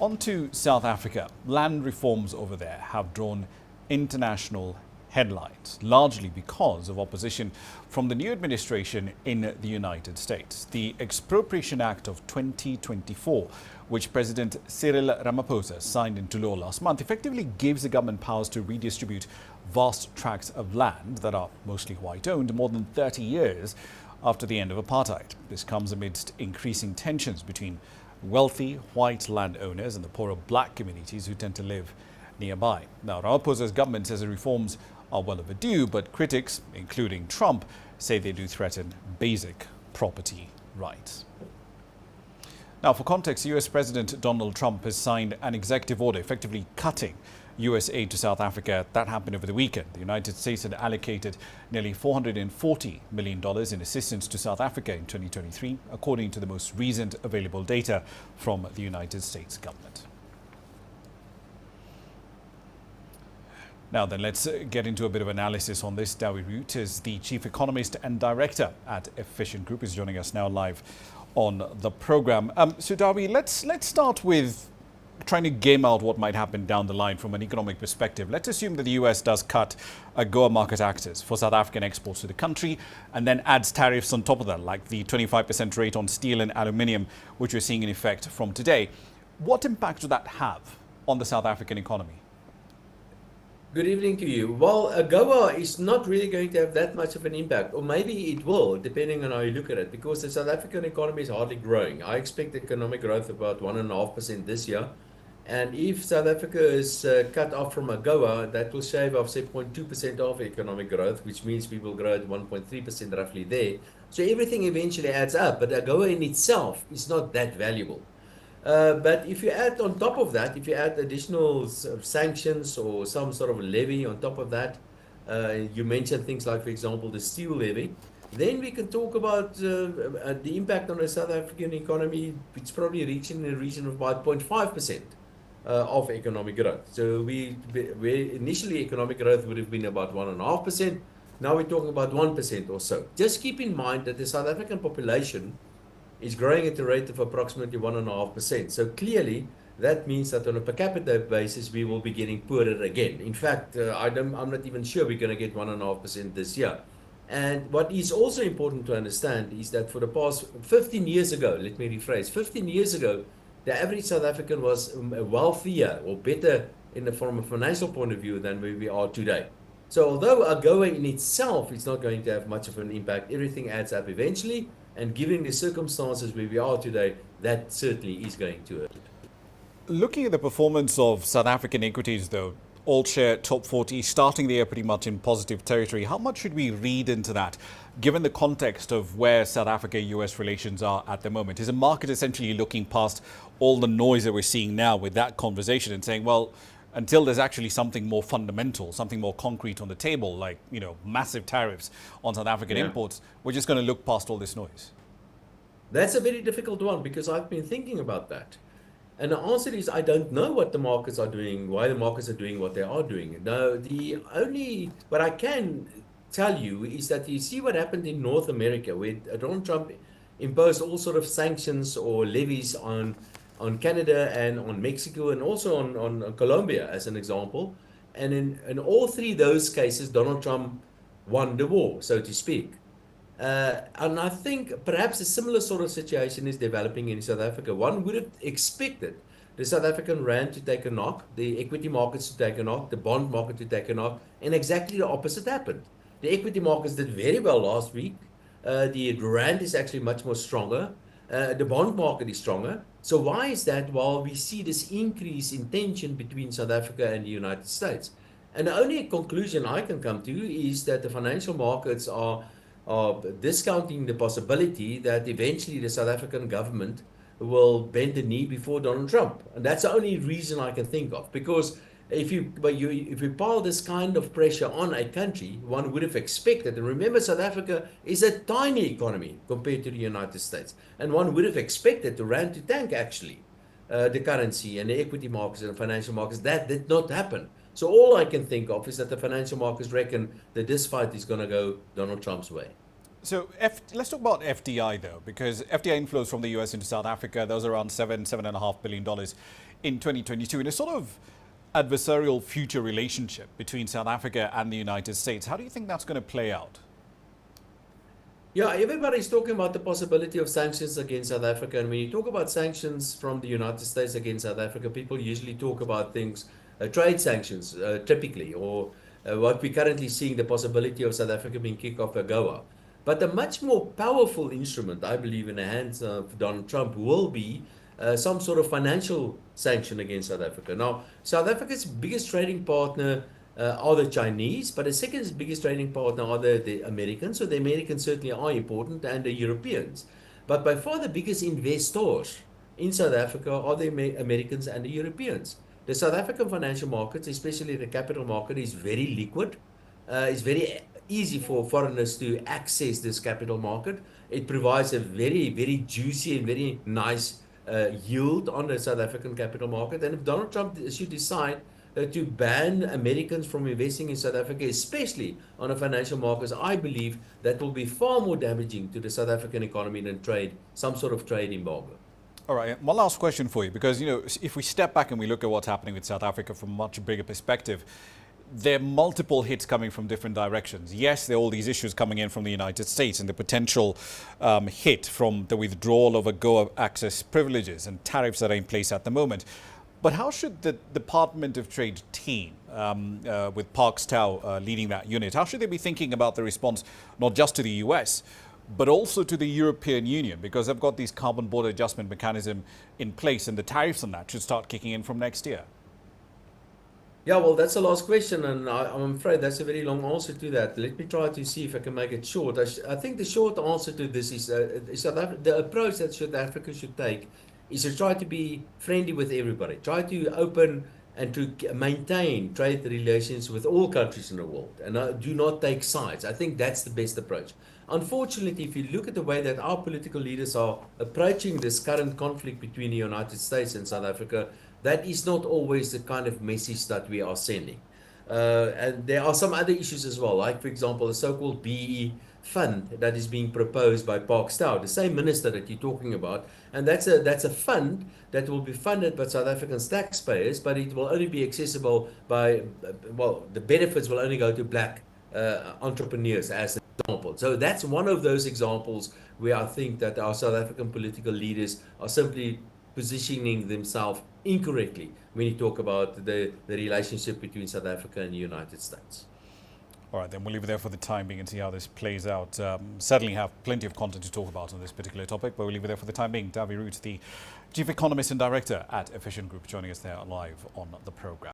On to South Africa. Land reforms over there have drawn international headlines, largely because of opposition from the new administration in the United States. The Expropriation Act of 2024, which President Cyril Ramaphosa signed into law last month, effectively gives the government powers to redistribute vast tracts of land that are mostly white-owned more than 30 years after the end of apartheid. This comes amidst increasing tensions between wealthy white landowners and the poorer black communities who tend to live nearby. Now, Ramaphosa's government says the reforms are well overdue, but critics, including Trump, say they do threaten basic property rights. Now, for context, US President Donald Trump has signed an executive order effectively cutting US aid to South Africa. That happened over the weekend. The United States had allocated nearly $440 million in assistance to South Africa in 2023, according to the most recent available data from the United States government. Now then, let's get into a bit of analysis on this. Dawie Roodt is the Chief Economist and Director at Efficient Group, is joining us now live on the program. So Dawie, let's start with trying to game out what might happen down the line from an economic perspective. Let's assume that the US does cut AGOA market access for South African exports to the country and then adds tariffs on top of that, like the 25% rate on steel and aluminium, which we're seeing in effect from today. What impact would that have on the South African economy? Good evening to you. Well, AGOA is not really going to have that much of an impact, or maybe it will, depending on how you look at it, because the South African economy is hardly growing. I expect economic growth of about 1.5% this year. And if South Africa is cut off from AGOA, that will shave off, say, 0.2% of economic growth, which means we will grow at 1.3% roughly there. So everything eventually adds up, but AGOA in itself is not that valuable. But if you add on top of that, if you add additional sanctions or some sort of levy on top of that, you mentioned things like, for example, the steel levy, then we can talk about the impact on the South African economy. It's probably reaching in the region of about 0.5% of economic growth. So we initially economic growth would have been about 1.5%. Now we're talking about 1% or so. Just keep in mind that the South African population is growing at a rate of approximately 1.5%. So clearly, that means that on a per capita basis, we will be getting poorer again. In fact, I'm not even sure we're going to get 1.5% this year. And what is also important to understand is that for the past 15 years ago, let me rephrase, 15 years ago, the average South African was wealthier or better from a financial point of view than where we are today. So although AGOA in itself is not going to have much of an impact, everything adds up eventually. And given the circumstances where we are today, that certainly is going to hurt. Looking at the performance of South African equities, though, all share top 40, starting the year pretty much in positive territory. How much should we read into that, given the context of where South Africa-US relations are at the moment? Is the market essentially looking past all the noise that we're seeing now with that conversation and saying, well, until there's actually something more fundamental, something more concrete on the table, like, massive tariffs on South African imports, we're just going to look past all this noise? That's a very difficult one, because I've been thinking about that. And the answer is, I don't know what the markets are doing, why the markets are doing what they are doing. No, what I can tell you is that you see what happened in North America, where Donald Trump imposed all sort of sanctions or levies on Canada and on Mexico and also on Colombia, as an example. And in all three of those cases, Donald Trump won the war, so to speak. And I think perhaps a similar sort of situation is developing in South Africa. One would have expected the South African rand to take a knock, the equity markets to take a knock, the bond market to take a knock, and exactly the opposite happened. The equity markets did very well last week. The rand is actually much more stronger. The bond market is stronger. So why is that? While we see this increase in tension between South Africa and the United States. And the only conclusion I can come to is that the financial markets are discounting the possibility that eventually the South African government will bend the knee before Donald Trump. And that's the only reason I can think of. Because if you pile this kind of pressure on a country, one would have expected, and remember, South Africa is a tiny economy compared to the United States, and one would have expected the rand to tank, actually, the currency and the equity markets and the financial markets. That did not happen. So all I can think of is that the financial markets reckon that this fight is going to go Donald Trump's way. So let's talk about FDI though, because FDI inflows from the US into South Africa, those are around $7.5 billion in 2022. In a sort of adversarial future relationship between South Africa and the United States, how do you think that's going to play out? Yeah, everybody's talking about the possibility of sanctions against South Africa. And when you talk about sanctions from the United States against South Africa, people usually talk about things, trade sanctions, typically, or what we're currently seeing, the possibility of South Africa being kicked off AGOA. But a much more powerful instrument, I believe, in the hands of Donald Trump will be some sort of financial sanction against South Africa. Now, South Africa's biggest trading partner are the Chinese, but the second biggest trading partner are the Americans. So the Americans certainly are important, and the Europeans. But by far the biggest investors in South Africa are the Americans and the Europeans. The South African financial markets, especially the capital market, is very liquid. It's very easy for foreigners to access this capital market. It provides a very, very juicy and very nice yield on the South African capital market. And if Donald Trump should decide to ban Americans from investing in South Africa, especially on the financial markets, I believe that will be far more damaging to the South African economy than some sort of trade embargo. All right, one last question for you, because, if we step back and we look at what's happening with South Africa from a much bigger perspective, there are multiple hits coming from different directions. Yes, there are all these issues coming in from the United States and the potential hit from the withdrawal of AGOA access privileges and tariffs that are in place at the moment. But how should the Department of Trade team, with Park Stow leading that unit, how should they be thinking about the response, not just to the US, but also to the European Union? Because they've got these carbon border adjustment mechanism in place, and the tariffs on that should start kicking in from next year. Yeah, well, that's the last question, and I'm afraid that's a very long answer to that. Let me try to see if I can make it short. I think the short answer to this is the approach that South Africa should take is to try to be friendly with everybody, try to open and to maintain trade relations with all countries in the world, and do not take sides. I think that's the best approach. Unfortunately, if you look at the way that our political leaders are approaching this current conflict between the United States and South Africa, that is not always the kind of message that we are sending. And there are some other issues as well, like, for example, the so-called BE fund that is being proposed by Park Stow, the same minister that you're talking about. And that's a fund that will be funded by South African taxpayers, but it will only be accessible by, well, the benefits will only go to black entrepreneurs, as an example. So that's one of those examples where I think that our South African political leaders are simply positioning themselves incorrectly when you talk about the relationship between South Africa and the United States. All right, then we'll leave it there for the time being and see how this plays out. Certainly have plenty of content to talk about on this particular topic, but we'll leave it there for the time being. Dawie Roodt, the Chief Economist and Director at Efficient Group, joining us there live on the program.